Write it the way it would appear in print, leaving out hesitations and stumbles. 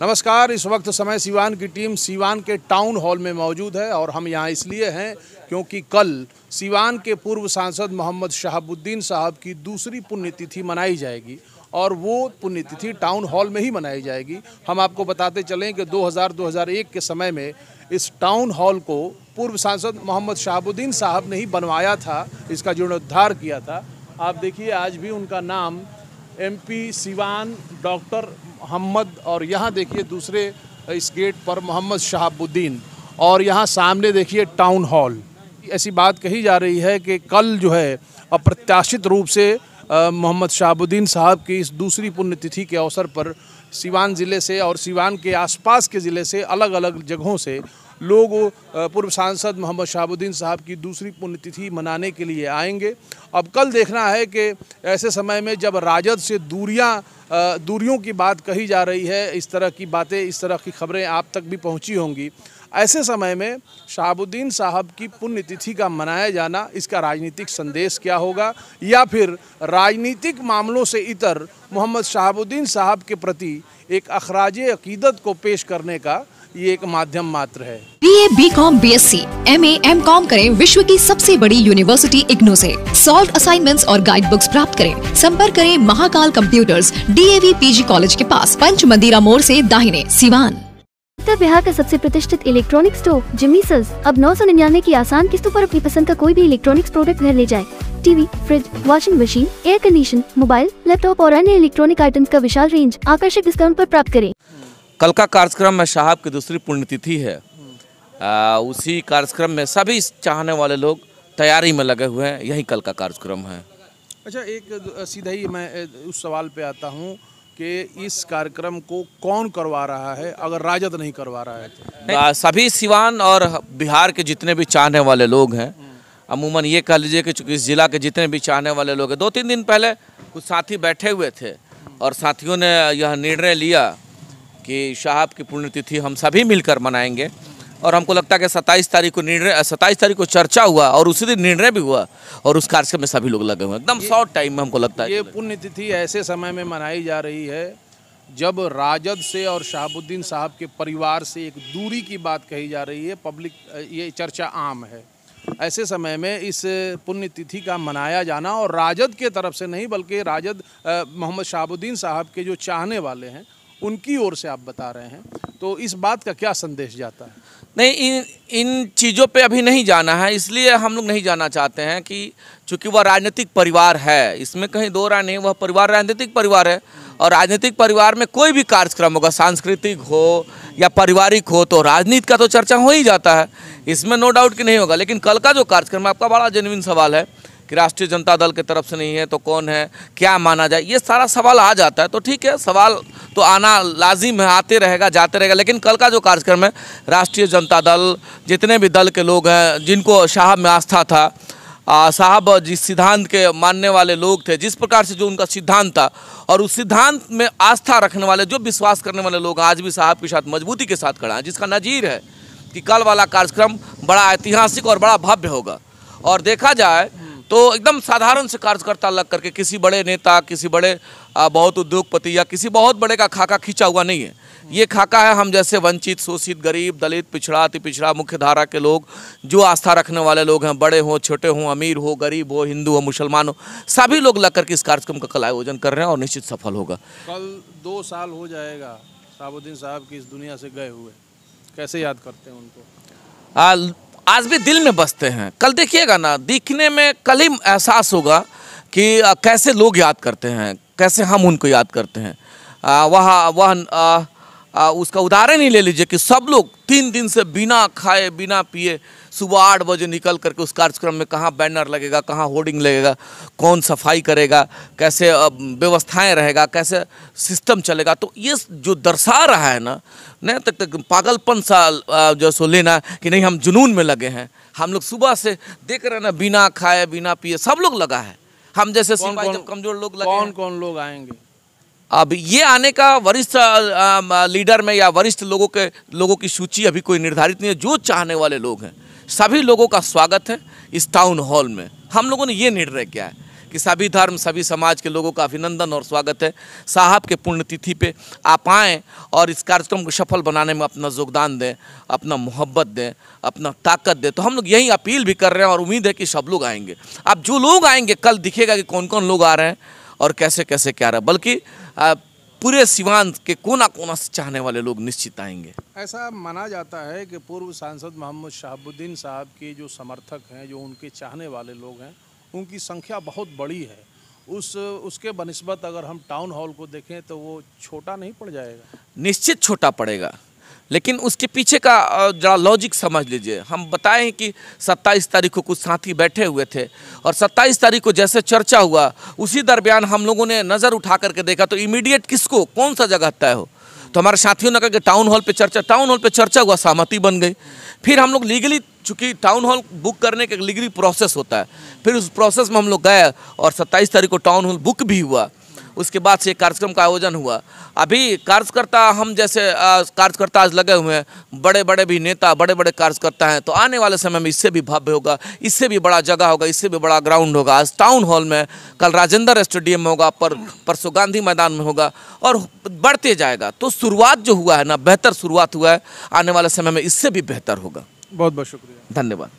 नमस्कार। इस वक्त समय सीवान की टीम सीवान के टाउन हॉल में मौजूद है और हम यहाँ इसलिए हैं क्योंकि कल सीवान के पूर्व सांसद मोहम्मद शहाबुद्दीन साहब की दूसरी पुण्यतिथि मनाई जाएगी और वो पुण्यतिथि टाउन हॉल में ही मनाई जाएगी। हम आपको बताते चलें कि 2000-2001 के समय में इस टाउन हॉल को पूर्व सांसद मोहम्मद शहाबुद्दीन साहब ने ही बनवाया था, इसका जीर्णोद्धार किया था। आप देखिए आज भी उनका नाम MP सीवान डॉक्टर मोहम्मद, और यहाँ देखिए दूसरे इस गेट पर मोहम्मद शहाबुद्दीन, और यहाँ सामने देखिए टाउन हॉल। ऐसी बात कही जा रही है कि कल जो है अप्रत्याशित रूप से मोहम्मद शहाबुद्दीन साहब की इस दूसरी पुण्यतिथि के अवसर पर सीवान ज़िले से और सीवान के आसपास के ज़िले से अलग अलग जगहों से लोग पूर्व सांसद मोहम्मद शहाबुद्दीन साहब की दूसरी पुण्यतिथि मनाने के लिए आएंगे। अब कल देखना है कि ऐसे समय में जब राजद से दूरियों की बात कही जा रही है, इस तरह की बातें, इस तरह की खबरें आप तक भी पहुंची होंगी, ऐसे समय में शहाबुद्दीन साहब की पुण्यतिथि का मनाया जाना, इसका राजनीतिक संदेश क्या होगा, या फिर राजनीतिक मामलों से इतर मोहम्मद शहाबुद्दीन साहब के प्रति एक अखराज अकीदत को पेश करने का ये एक माध्यम मात्र है। BA, BCom, BSc, MA, MCom करें विश्व की सबसे बड़ी यूनिवर्सिटी इग्नू से। सॉल्व असाइनमेंट्स और गाइड बुक्स प्राप्त करें। संपर्क करें Mahakal computers, DAV PG college के पास, पंच मंदिरा मोड़ से दाहिने, सीवान। उत्तर बिहार का सबसे प्रतिष्ठित इलेक्ट्रॉनिक स्टोर जिमी सेल्स अब 999 की आसान किस्तों पर अपनी पसंद का कोई भी इलेक्ट्रॉनिक्स प्रोडक्ट घर ले जाए। TV, fridge, washing machine, air condition, mobile, laptop और अन्य इलेक्ट्रॉनिक आइटम्स का विशाल रेंज आकर्षक डिस्काउंट पर प्राप्त करें। कल का कार्यक्रम में साहब की दूसरी पुण्यतिथि है। उसी कार्यक्रम में सभी चाहने वाले लोग तैयारी में लगे हुए हैं। यही कल का कार्यक्रम है। अच्छा, एक सीधा ही मैं उस सवाल पे आता हूँ कि इस कार्यक्रम को कौन करवा रहा है अगर राजद नहीं करवा रहा है तो? सभी सिवान और बिहार के जितने भी चाहने वाले लोग हैं, अमूमन ये कह लीजिए कि चूँकि इस जिला के जितने भी चाहने वाले लोग हैं, 2-3 दिन पहले कुछ साथी बैठे हुए थे और साथियों ने यह निर्णय लिया कि साहब की पुण्यतिथि हम सभी मिलकर मनाएंगे। और हमको लगता है कि 27 तारीख को चर्चा हुआ और उसी दिन निर्णय भी हुआ और उस कार्यक्रम में सभी लोग लगे हुए हैं। एकदम शॉर्ट टाइम में हमको लगता है ये पुण्यतिथि ऐसे समय में मनाई जा रही है जब राजद से और शहाबुद्दीन साहब के परिवार से एक दूरी की बात कही जा रही है, पब्लिक ये चर्चा आम है। ऐसे समय में इस पुण्यतिथि का मनाया जाना, और राजद के तरफ से नहीं बल्कि राजद मोहम्मद शहाबुद्दीन साहब के जो चाहने वाले हैं उनकी ओर से आप बता रहे हैं, तो इस बात का क्या संदेश जाता है? नहीं, इन चीज़ों पे अभी नहीं जाना है, इसलिए हम लोग नहीं जाना चाहते हैं कि चूँकि वह राजनीतिक परिवार है, इसमें कहीं दो राय नहीं, वह परिवार राजनीतिक परिवार है और राजनीतिक परिवार में कोई भी कार्यक्रम होगा, सांस्कृतिक हो या पारिवारिक हो, तो राजनीति का तो चर्चा हो ही जाता है, इसमें नो डाउट कि नहीं होगा। लेकिन कल का जो कार्यक्रम है, आपका बड़ा जेन्युइन सवाल है कि राष्ट्रीय जनता दल की तरफ से नहीं है तो कौन है, क्या माना जाए, ये सारा सवाल आ जाता है। तो ठीक है, सवाल तो आना लाजिम है, आते रहेगा, जाते रहेगा। लेकिन कल का जो कार्यक्रम है, राष्ट्रीय जनता दल, जितने भी दल के लोग हैं जिनको साहब में आस्था था, साहब जिस सिद्धांत के मानने वाले लोग थे, जिस प्रकार से जो उनका सिद्धांत था और उस सिद्धांत में आस्था रखने वाले, जो विश्वास करने वाले लोग आज भी साहब के साथ मजबूती के साथ खड़ा है, जिसका नज़ीर है कि कल वाला कार्यक्रम बड़ा ऐतिहासिक और बड़ा भव्य होगा। और देखा जाए तो एकदम साधारण से कार्यकर्ता लग करके, किसी बड़े नेता, किसी बड़े बहुत उद्योगपति या किसी बहुत बड़े का खाका खींचा हुआ नहीं है। ये खाका है हम जैसे वंचित, शोषित, गरीब, दलित, पिछड़ा, अति पिछड़ा, मुख्य धारा के लोग, जो आस्था रखने वाले लोग हैं, बड़े हों, छोटे हों, अमीर हो, गरीब हो, हिंदू हो, मुसलमान हो, सभी लोग लग करके इस कार्यक्रम का कल आयोजन कर रहे हैं और निश्चित सफल होगा। कल 2 साल हो जाएगा शहाबुद्दीन साहब की इस दुनिया से गए हुए, कैसे याद करते हैं उनको? आज भी दिल में बसते हैं। कल देखिएगा ना, दिखने में कल ही एहसास होगा कि कैसे लोग याद करते हैं, कैसे हम उनको याद करते हैं। उसका उदाहरण ही ले लीजिए कि सब लोग 3 दिन से बिना खाए बिना पिए सुबह 8 बजे निकल करके उस कार्यक्रम में कहाँ बैनर लगेगा, कहाँ होर्डिंग लगेगा, कौन सफाई करेगा, कैसे व्यवस्थाएं रहेगा, कैसे सिस्टम चलेगा, तो ये जो दर्शा रहा है ना, नहीं तक पागलपन सा जो सो लेना कि नहीं हम जुनून में लगे हैं। हम लोग सुबह से देख रहे हैं ना, बिना खाए बिना पिए सब लोग लगा है। हम जैसे कमजोर लोग लगे। कौन लोग आएंगे? अब ये आने का वरिष्ठ लीडर में या वरिष्ठ लोगों की सूची अभी कोई निर्धारित नहीं है। जो चाहने वाले लोग हैं सभी लोगों का स्वागत है इस टाउन हॉल में। हम लोगों ने ये निर्णय किया है कि सभी धर्म सभी समाज के लोगों का अभिनंदन और स्वागत है। साहब के पुण्यतिथि पे आप आएँ और इस कार्यक्रम को सफल बनाने में अपना योगदान दें, अपना मोहब्बत दें, अपना ताकत दें। तो हम लोग यही अपील भी कर रहे हैं और उम्मीद है कि सब लोग आएंगे। अब जो लोग आएंगे कल दिखेगा कि कौन कौन लोग आ रहे हैं और कैसे कैसे क्या रहा है, बल्कि पूरे सिवान के कोना कोना से चाहने वाले लोग निश्चित आएंगे। ऐसा माना जाता है कि पूर्व सांसद मोहम्मद शहाबुद्दीन साहब के जो समर्थक हैं, जो उनके चाहने वाले लोग हैं, उनकी संख्या बहुत बड़ी है। उसके बनिस्बत अगर हम टाउन हॉल को देखें तो वो छोटा नहीं पड़ जाएगा? निश्चित छोटा पड़ेगा, लेकिन उसके पीछे का जरा लॉजिक समझ लीजिए। हम बताएं कि 27 तारीख को कुछ साथी बैठे हुए थे और 27 तारीख को जैसे चर्चा हुआ उसी दरमियान हम लोगों ने नज़र उठा करके देखा तो इमीडिएट किसको कौन सा जगह तय हो, तो हमारे साथियों ने कहा कि टाउन हॉल पे चर्चा हुआ, सहमति बन गई। फिर हम लोग लीगली, चूँकि टाउन हॉल बुक करने का लीगली प्रोसेस होता है, फिर उस प्रोसेस में हम लोग गए और 27 तारीख को टाउन हॉल बुक भी हुआ। उसके बाद से कार्यक्रम का आयोजन हुआ। अभी कार्यकर्ता, हम जैसे कार्यकर्ता आज लगे हुए हैं, बड़े बड़े भी नेता, बड़े बड़े कार्यकर्ता हैं, तो आने वाले समय में इससे भी भव्य होगा, इससे भी बड़ा जगह होगा, इससे भी बड़ा ग्राउंड होगा। आज टाउन हॉल में, कल राजेंद्र स्टेडियम में होगा, परसों गांधी मैदान में होगा और बढ़ते जाएगा। तो शुरुआत जो हुआ है ना, बेहतर शुरुआत हुआ है, आने वाले समय में इससे भी बेहतर होगा। बहुत बहुत शुक्रिया, धन्यवाद।